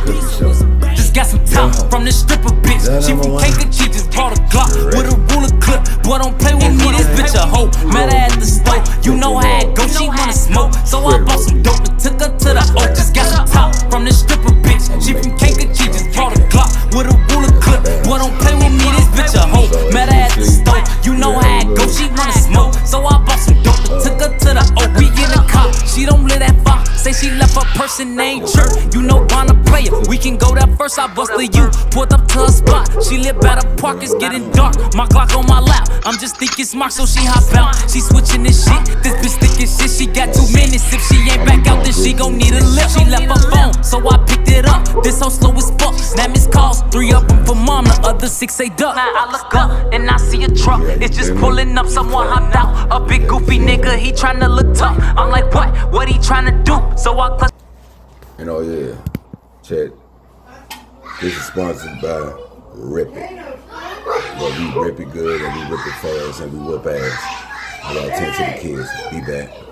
Just got some top from this stripper bitch. She from Kankakee, she just brought a Glock with a ruler clip. Boy, don't play with me, this bitch a hoe. Met her at the store, you know how it go. She wanna smoke, so I bought some dope and took her to the O. Just got some top from this stripper bitch. She from Kankakee, just brought a Glock with a ruler clip. Boy, don't play with me, this bitch a hoe. Met her at the store, you know how it go. She wanna smoke, so I bought some dope and took her to the O. We in the car, she don't live that far. Say she left her person named Church. You know Bonner player. We can go there first. I busted you. Pulled up to her spot. She live by the park. It's getting dark. My clock on my lap. I'm just thinking smart, so she hop out. She switching this shit. This bitch thinking shit. She got 2 minutes. If she ain't back out, then she gon' need a lift. She left her phone, so I picked it up. This hoe slow as fuck. That missed calls. 3 of them for mom. The other 6 say duck. Now I look up and I see a truck. It's just pulling up. Someone hopped out. A big goofy nigga. He tryna look tough. I'm like, what? What he tryna do? So I clutch. And oh yeah, Chet, this is sponsored by Rip It. Well, we rip it good and we rip it fast and we whoop ass. I gotta tend to the kids. Be back.